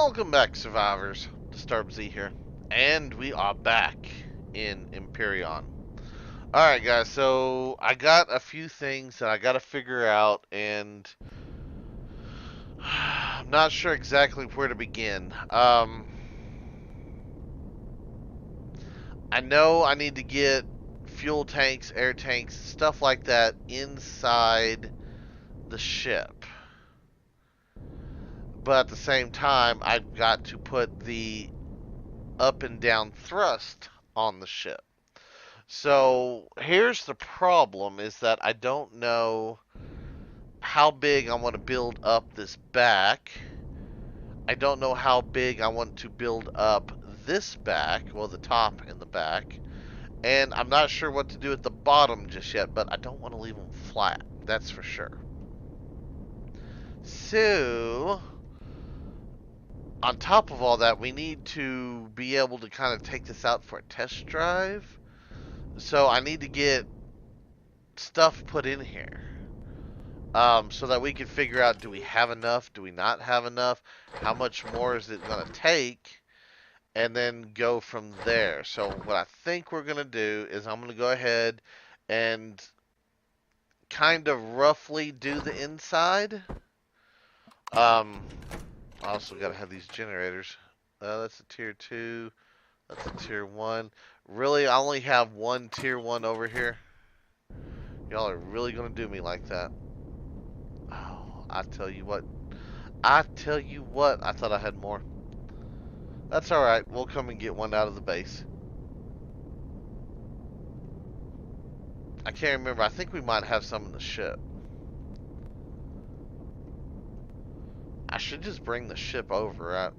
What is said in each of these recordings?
Welcome back, survivors. Disturbed Z here. And we are back in Empyrion. Alright, guys, so I got a few things that I gotta figure out, and I'm not sure exactly where to begin. I know I need to get fuel tanks, air tanks, stuff like that inside the ship. But at the same time, I've got to put the up and down thrust on the ship. So here's the problem is that I don't know how big I want to build up this back. I don't know how big I want to build up this back, well, the top and the back. And I'm not sure what to do at the bottom just yet, but I don't want to leave them flat. That's for sure. So, on top of all that, we need to be able to kind of take this out for a test drive. So I need to get stuff put in here. So that we can figure out, do we have enough? Do we not have enough? How much more is it going to take? And then go from there. So what I think we're going to do is I'm going to go ahead and kind of roughly do the inside. I also got to have these generators. That's a tier 2. That's a tier 1. Really, I only have one tier 1 over here. Y'all are really going to do me like that. Oh, I tell you what. I thought I had more. That's alright. We'll come and get one out of the base. I can't remember. I think we might have some in the ship. I should just bring the ship over.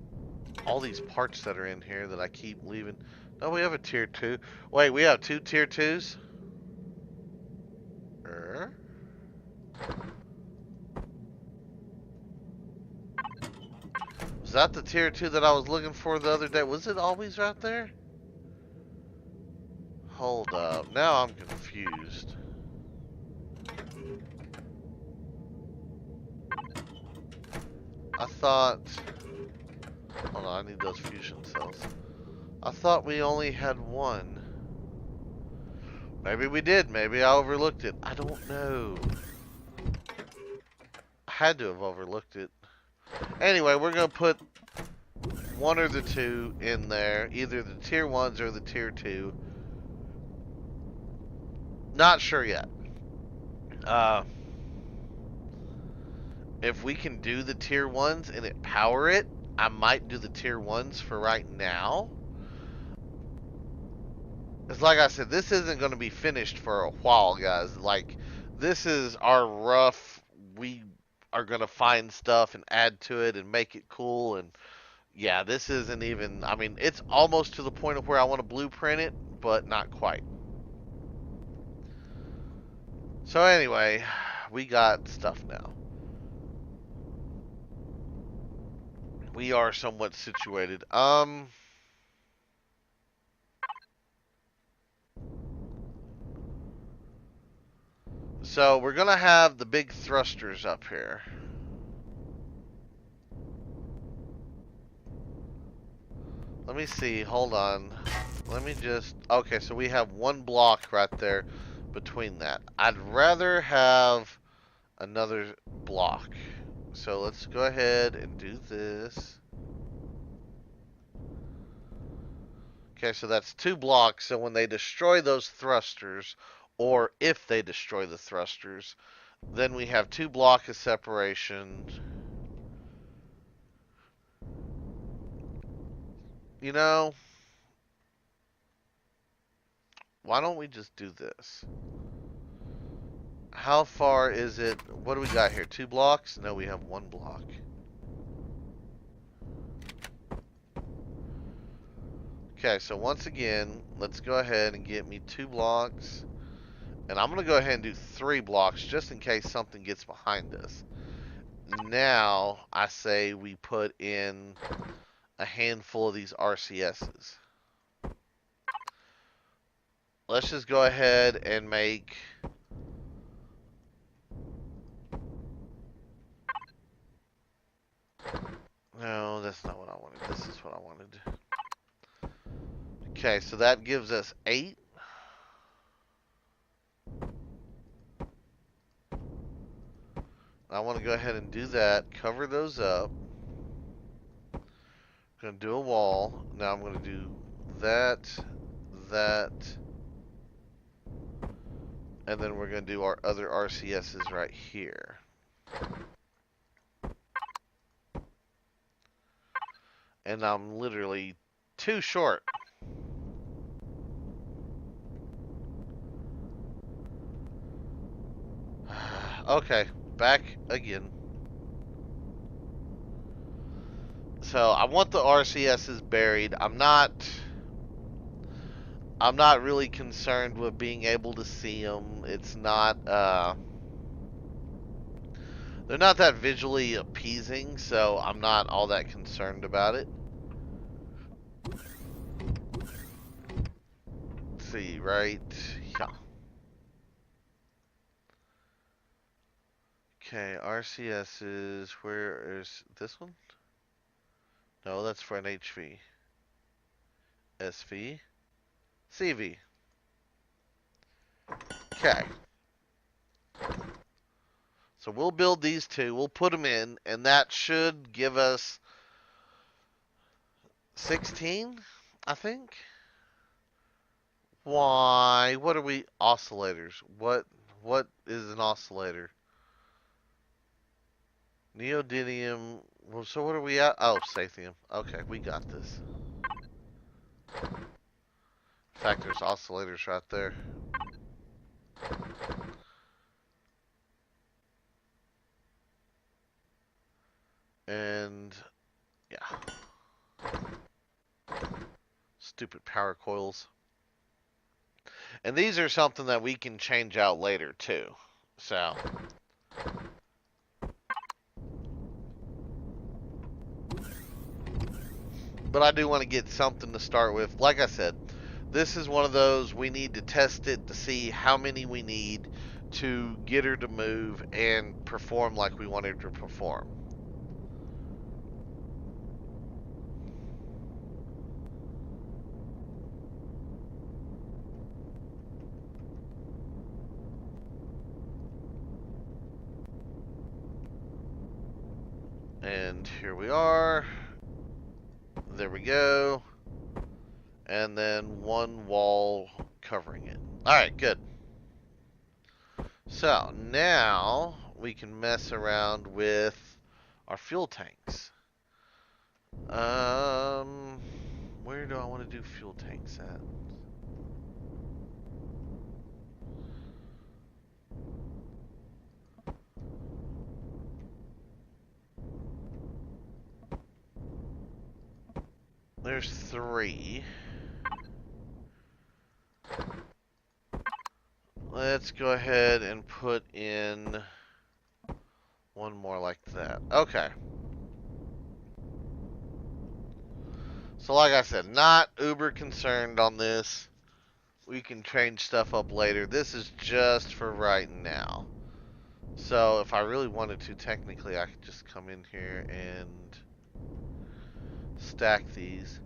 All these parts that are in here that I keep leaving. No, we have a tier 2. Wait, we have 2 tier 2s? Was that the tier 2 that I was looking for the other day? Was it always right there? Hold up. Now I'm confused. I thought... Hold on, I need those fusion cells. I thought we only had one. Maybe we did. Maybe I overlooked it. I don't know. I had to have overlooked it. Anyway, we're going to put one or the two in there. Either the tier 1s or the tier 2. Not sure yet. If we can do the tier 1s and it power it, I might do the tier 1s for right now. It's like I said, this isn't going to be finished for a while, guys. Like, this is our rough. We are going to find stuff and add to it and make it cool. And yeah, this isn't even, I mean, it's almost to the point of where I want to blueprint it, but not quite. So anyway, we got stuff now. We are somewhat situated. So we're gonna have the big thrusters up here. Let me see, hold on. Let me just, okay, so we have one block right there between that. I'd rather have another block. So let's go ahead and do this. Okay, so that's 2 blocks. So when they destroy those thrusters, or if they destroy the thrusters, then we have 2 blocks of separation. You know, why don't we just do this? How far is it? What do we got here? 2 blocks? No, we have 1 block. Okay, so once again, let's go ahead and get me 2 blocks. And I'm going to go ahead and do 3 blocks just in case something gets behind us. Now, I say we put in a handful of these RCSs. Let's just go ahead and make... No, that's not what I wanted. This is what I wanted. Okay, so that gives us 8. I want to go ahead and do that. Cover those up. I'm going to do a wall. Now I'm going to do that, that, and then we're going to do our other RCSs right here. And I'm literally too short. Okay, back again. So I want the RCSs buried. I'm not really concerned with being able to see them. It's not they're not that visually appeasing, so I'm not all that concerned about it. Let's see, right? Yeah. Okay, RCSs, where is this one? No, that's for an HV. SV. CV. Okay. So we'll build these two, we'll put them in, and that should give us 16, I think. Why? What are we? Oscillators. What is an oscillator? Neodymium. Well, so what are we at? Oh, Sathium. Okay, we got this. In fact, there's oscillators right there. And yeah. Stupid power coils. And these are something that we can change out later too. So but I do want to get something to start with. Like I said, this is one of those we need to test it to see how many we need to get her to move and perform like we want her to perform. And here we are. There we go. And then one wall covering it. Alright, good. So now we can mess around with our fuel tanks. Where do I want to do fuel tanks at? There's 3. Let's go ahead and put in one more like that. Okay. So like I said, not uber concerned on this. We can change stuff up later. This is just for right now. So if I really wanted to, technically I could just come in here and stack these.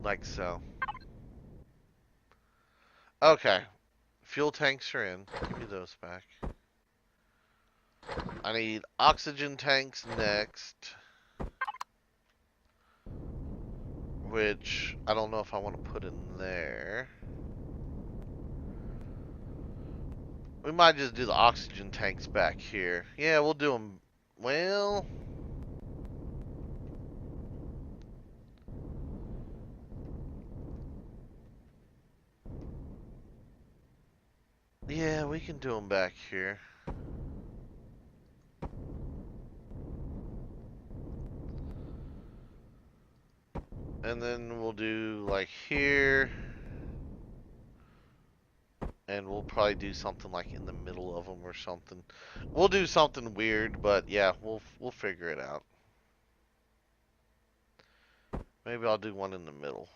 Like so. Okay. Fuel tanks are in. Give me those back. I need oxygen tanks next. Which I don't know if I want to put in there. We might just do the oxygen tanks back here. Yeah, we'll do them. Well, yeah, we can do them back here. And then we'll do like here. And we'll probably do something like in the middle of them or something. We'll do something weird, but yeah, we'll figure it out. Maybe I'll do one in the middle.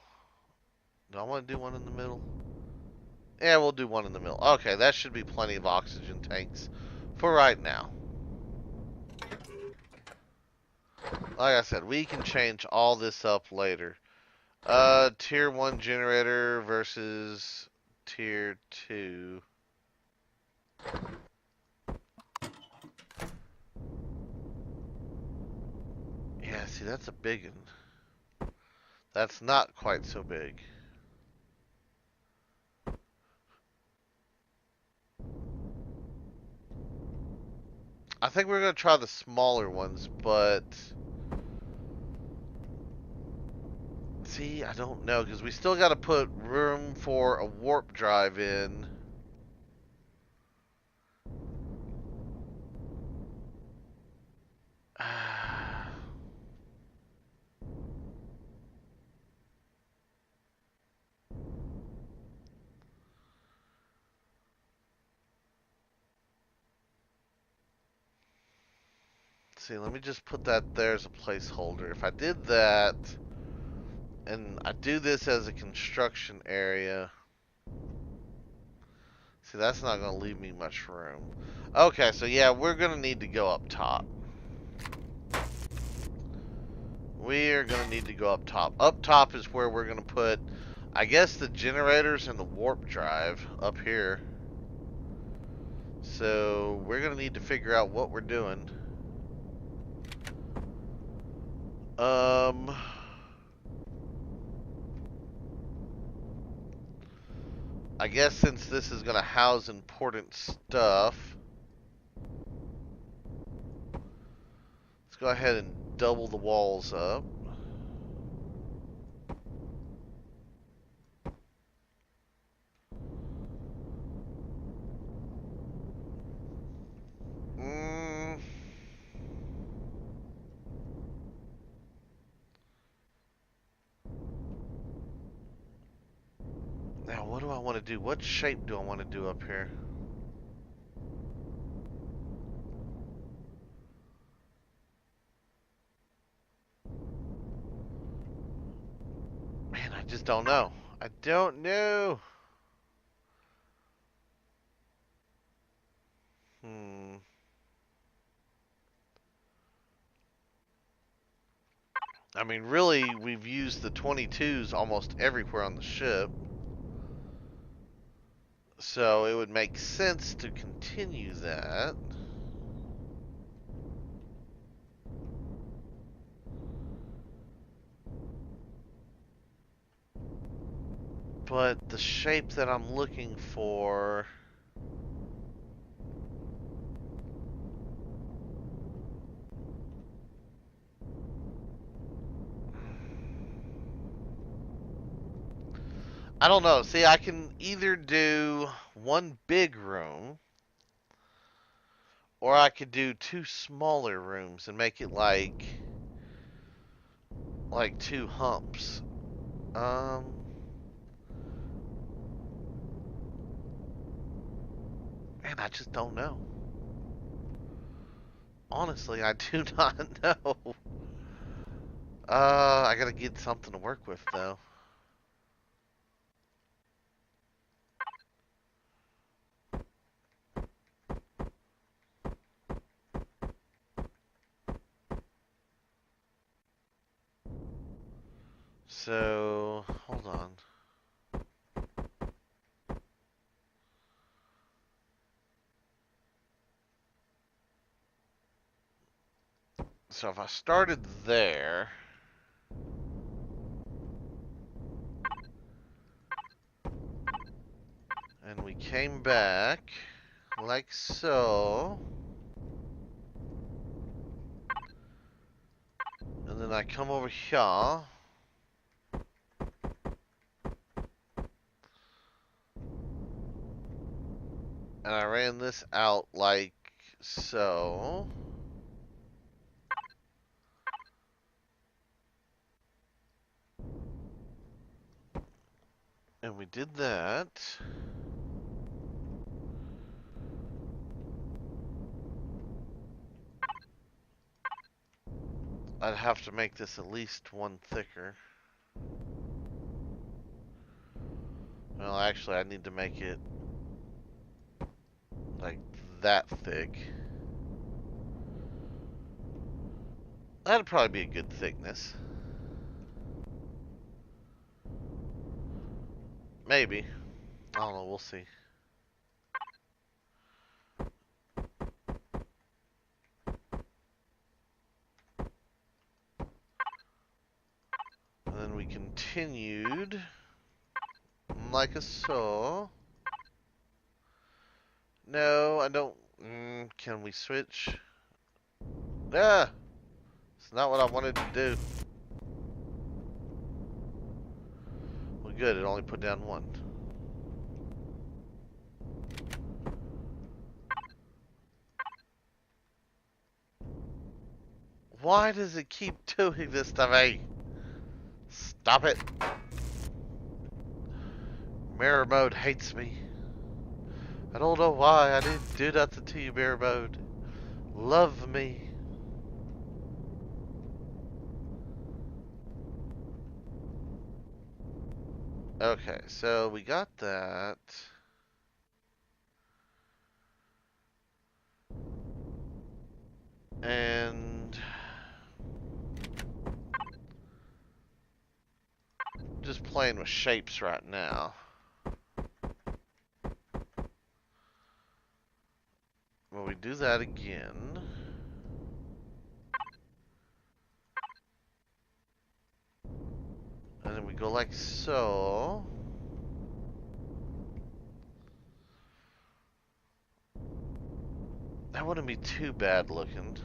Do I want to do one in the middle? Yeah, we'll do one in the middle. Okay, that should be plenty of oxygen tanks for right now. Like I said, we can change all this up later. Tier 1 generator versus Tier 2. Yeah, see, that's a big one. That's not quite so big. I think we're going to try the smaller ones, but... See, I don't know, because we still got to put room for a warp drive in. See, let me just put that there as a placeholder. If I did that, and I do this as a construction area, see, that's not going to leave me much room. Okay, so yeah, we're going to need to go up top. We are going to need to go up top. Up top is where we're going to put, I guess, the generators and the warp drive up here. So we're going to need to figure out what we're doing. I guess since this is going to house important stuff, let's go ahead and double the walls up. Now, what do I want to do? What shape do I want to do up here? Man, I just don't know. I don't know. I mean, really, we've used the 22s almost everywhere on the ship. So it would make sense to continue that. But the shape that I'm looking for... I don't know. See, I can either do one big room, or I could do two smaller rooms and make it like two humps. Man, I just don't know. Honestly, I do not know. I gotta get something to work with, though. So, hold on. So if I started there, and we came back, like so, and then I come over here, and I ran this out like so, and we did that. I'd have to make this at least one thicker. Well, actually, I need to make it like that thick. That'd probably be a good thickness. Maybe. I don't know, we'll see. And then we continued like a so. No, I don't. Can we switch? Ah! It's not what I wanted to do. Well, good. It only put down one. Why does it keep doing this to me? Stop it. Mirror mode hates me. I don't know why. I didn't do nothing to you, mirror mode. Love me. Okay, so we got that. And just playing with shapes right now. Well, we do that again. And then we go like so. That wouldn't be too bad looking.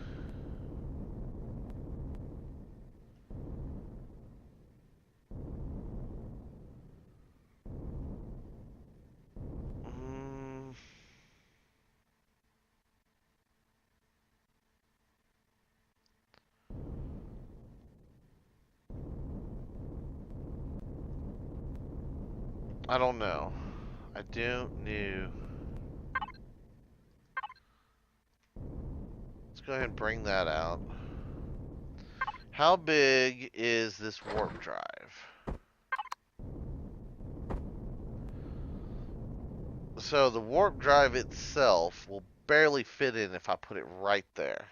I don't know. I don't know. Let's go ahead and bring that out. How big is this warp drive? So the warp drive itself will barely fit in if I put it right there.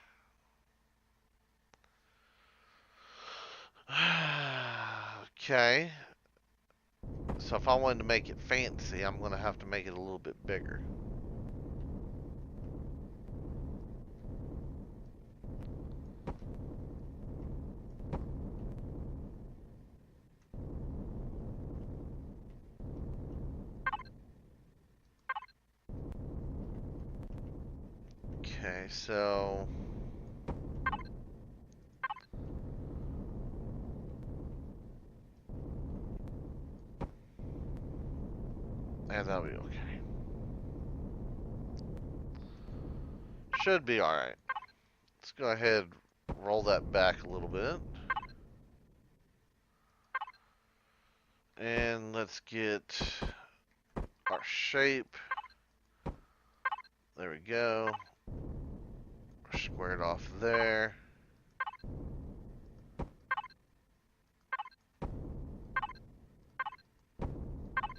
Okay. So if I wanted to make it fancy, I'm going to have to make it a little bit bigger. Okay, so and that'll be okay. Should be alright. Let's go ahead and roll that back a little bit. And let's get our shape. There we go. Squared off there.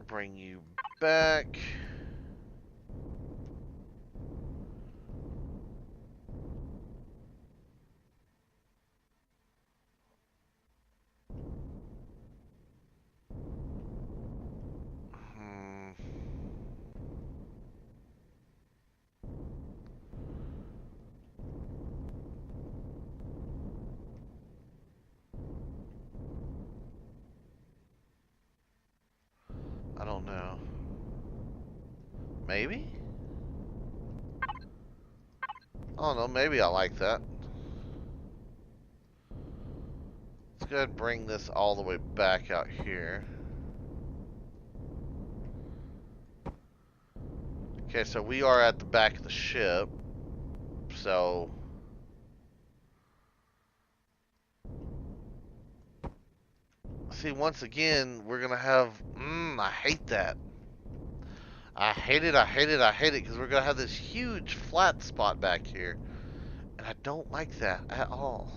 Bring you back. I don't know. Maybe? I don't know. Maybe I like that. Let's go ahead and bring this all the way back out here. Okay, so we are at the back of the ship. So see, once again, we're gonna have. I hate that. I hate it. I hate it. I hate it because we're gonna have this huge flat spot back here, and I don't like that at all.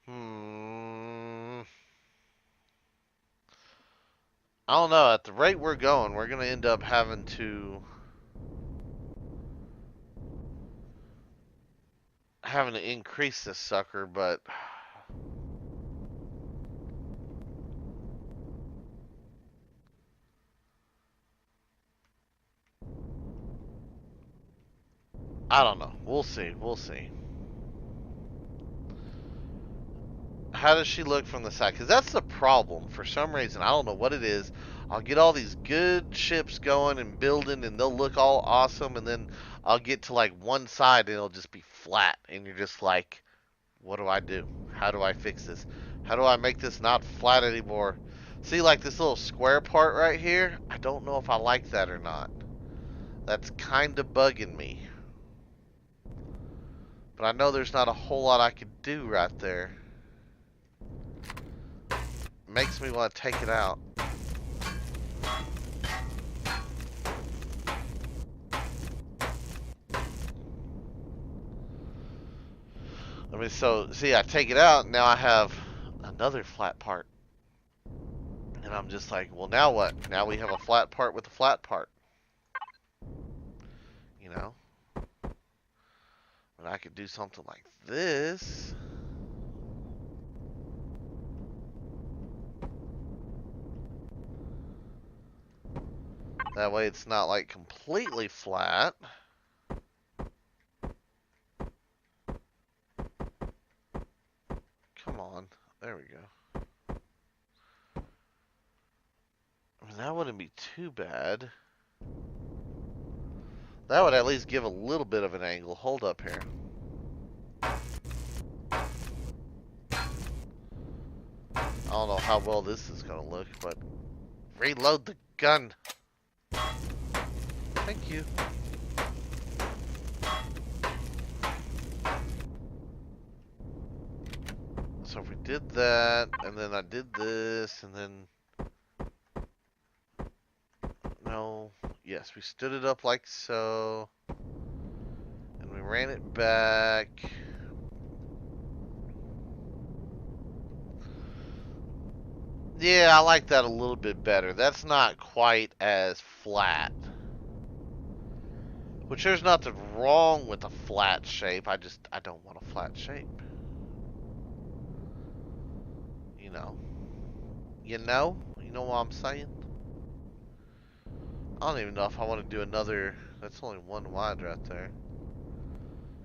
Hmm. I don't know. At the rate we're going, we're gonna end up having to increase this sucker, but I don't know. We'll see. We'll see. How does she look from the side? Because that's the problem. For some reason, I don't know what it is. I'll get all these good ships going and building, and they'll look all awesome, and then I'll get to like one side, and it'll just be flat, and you're just like, what do I do? How do I fix this? How do I make this not flat anymore? See, like this little square part right here? I don't know if I like that or not. That's kind of bugging me. But I know there's not a whole lot I could do right there. Makes me want to take it out. I mean, so, see, I take it out, and now I have another flat part. And I'm just like, well, now what? Now we have a flat part with a flat part. You know? And I could do something like this. That way it's not like completely flat. Come on. There we go. I mean, that wouldn't be too bad. That would at least give a little bit of an angle. Hold up here. I don't know how well this is going to look, but reload the gun. Thank you. So if we did that, and then I did this, and then... No. Yes, we stood it up like so. And we ran it back. Yeah, I like that a little bit better. That's not quite as flat. Which there's nothing wrong with a flat shape. I don't want a flat shape. You know. You know? You know what I'm saying? I don't even know if I want to do another... That's only one wide right there.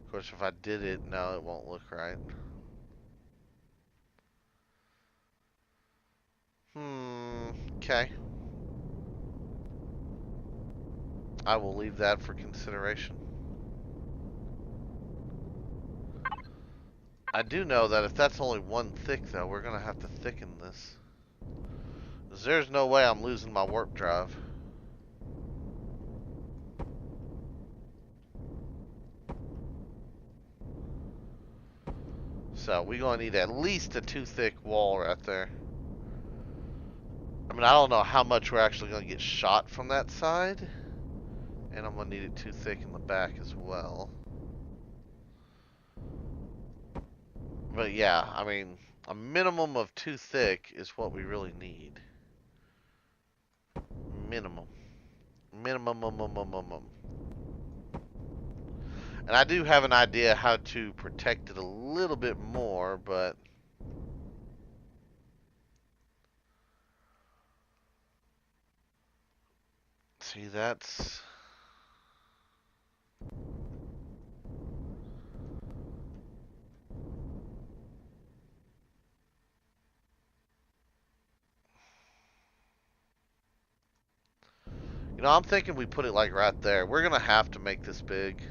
Of course, if I did it, no, it won't look right. Okay. I will leave that for consideration. I do know that if that's only one thick, though, we're going to have to thicken this. 'Cause there's no way I'm losing my warp drive. So we're going to need at least a 2 thick wall right there. I mean, I don't know how much we're actually going to get shot from that side. And I'm going to need it 2 thick in the back as well. But yeah, I mean, a minimum of 2 thick is what we really need. Minimum. Minimum. And I do have an idea how to protect it a little bit more, but... See, that's... You know, I'm thinking we put it like right there. We're going to have to make this big.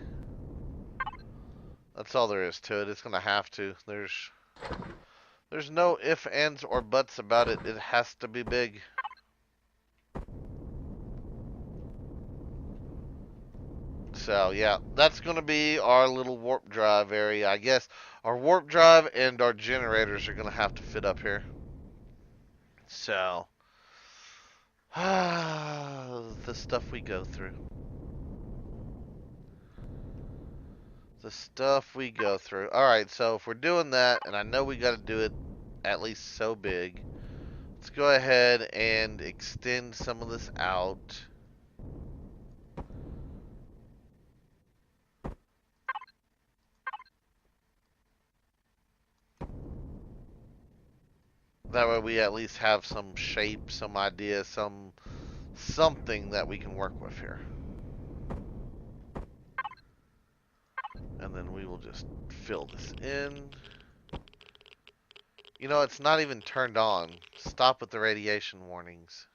That's all there is to it. It's going to have to. There's no ifs, ands, or buts about it. It has to be big. So, yeah, that's going to be our little warp drive area. I guess our warp drive and our generators are going to have to fit up here. So, the stuff we go through. The stuff we go through. Alright, so if we're doing that, and I know we got to do it at least so big, Let's go ahead and extend some of this out. That way we at least have some shape, some idea, something that we can work with here. And then we will just fill this in. You know, it's not even turned on. Stop with the radiation warnings.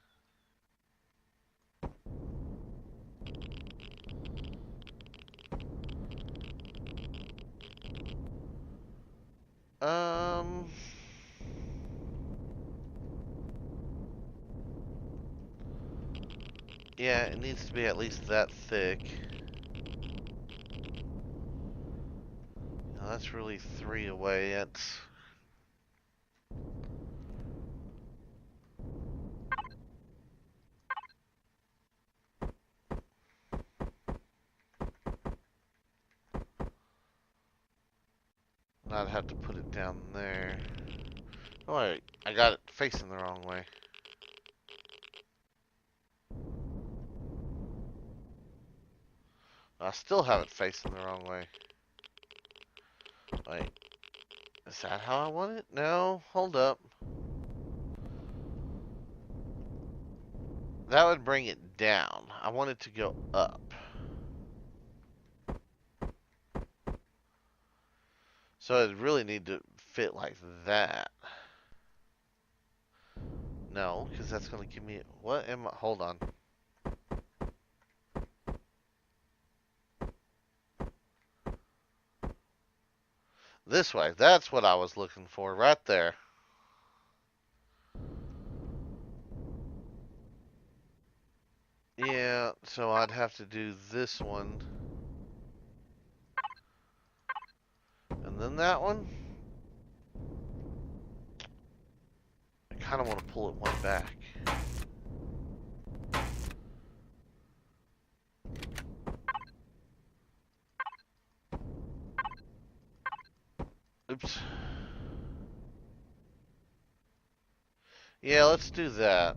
Yeah, it needs to be at least that thick. Now, that's really 3 away. It's... I'd have to put it down there. Oh, wait, I got it facing the wrong way. I still have it facing the wrong way. Wait, is that how I want it? No, hold up. That would bring it down. I want it to go up. So it really need to fit like that. No, because that's going to give me... What am I... Hold on. This way. That's what I was looking for right there. Yeah, so I'd have to do this one. And then that one. I kind of want to pull it one back. Oops. Yeah, let's do that.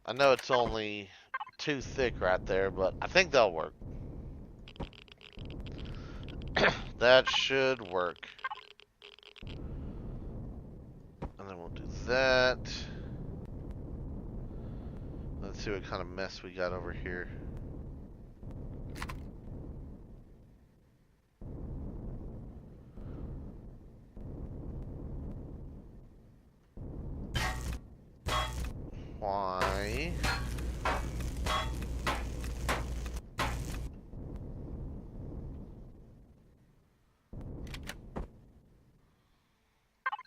I know it's only too thick right there, but I think that'll work. That should work. And then we'll do that. Let's see what kind of mess we got over here. Why?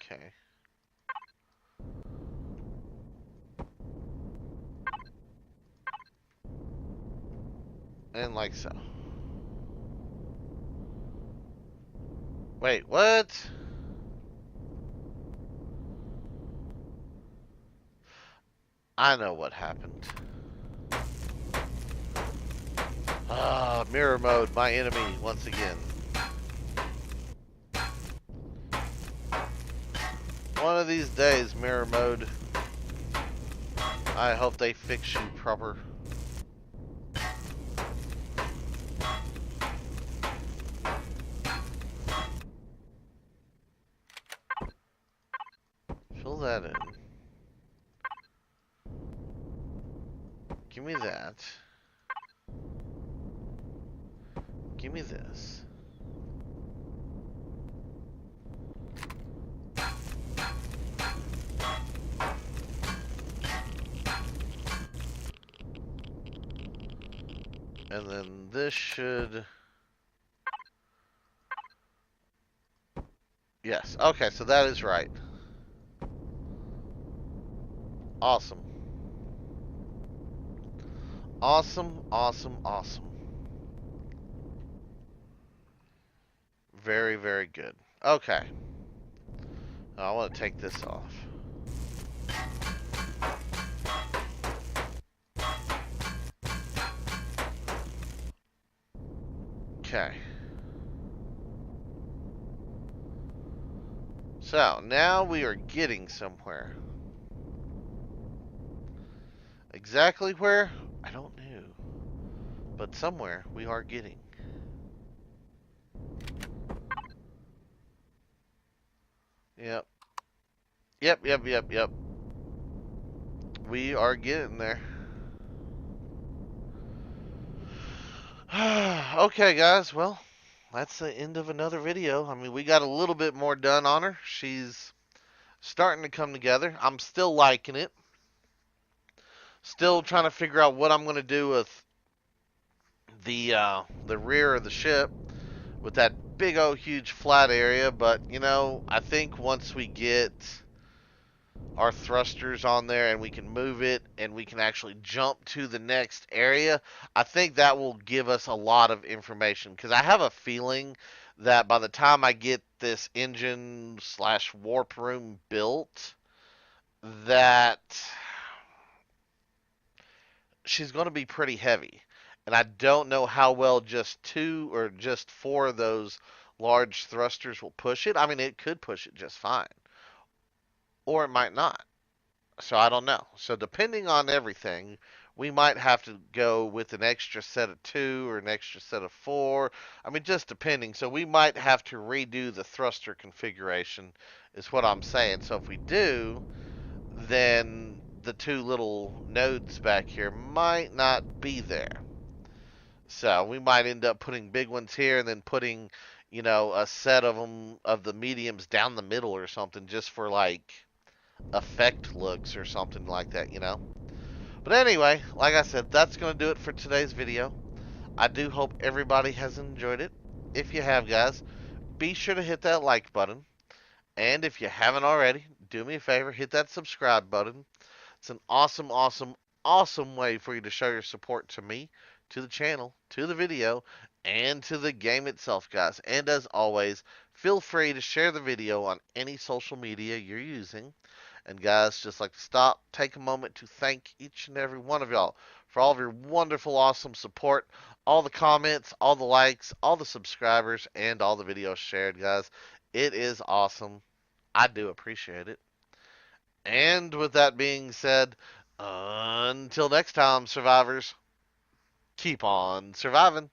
Okay. And like so. Wait, what? I know what happened. Ah, mirror mode, my enemy, once again. One of these days, mirror mode. I hope they fix you proper. Fill that in. Give me that. Give me this. And then this should... Yes. Okay, so that is right. Awesome. Awesome, awesome, awesome. Very, very good. Okay. Now I want to take this off. Okay. So, now we are getting somewhere. Exactly where? I don't know. But somewhere we are getting. Yep. Yep. We are getting there. Okay, guys. Well, that's the end of another video. I mean, we got a little bit more done on her. She's starting to come together. I'm still liking it. Still trying to figure out what I'm going to do with the rear of the ship with that big old huge flat area. But I think once we get our thrusters on there and we can move it and we can actually jump to the next area, I think that will give us a lot of information, because I have a feeling that by the time I get this engine slash warp room built, that she's going to be pretty heavy. And I don't know how well just two or just four of those large thrusters will push it. I mean, it could push it just fine, or it might not. So I don't know. So depending on everything, we might have to go with an extra set of two or an extra set of four. I mean, just depending. So we might have to redo the thruster configuration, is what I'm saying. So if we do, then the two little nodes back here might not be there. So we might end up putting big ones here and then putting, a set of them of the mediums down the middle or something, just for like effect looks or something like that. But anyway, like I said, that's going to do it for today's video. I do hope everybody has enjoyed it. If you have, guys, be sure to hit that like button. And if you haven't already, do me a favor, hit that subscribe button. It's an awesome way for you to show your support to me, to the channel, to the video, and to the game itself, guys. And as always, feel free to share the video on any social media you're using. And guys, just like to stop, take a moment to thank each and every one of y'all for all of your wonderful, awesome support, all the comments, all the likes, all the subscribers, and all the videos shared, guys. It is awesome. I do appreciate it. And with that being said, until next time, survivors, keep on surviving.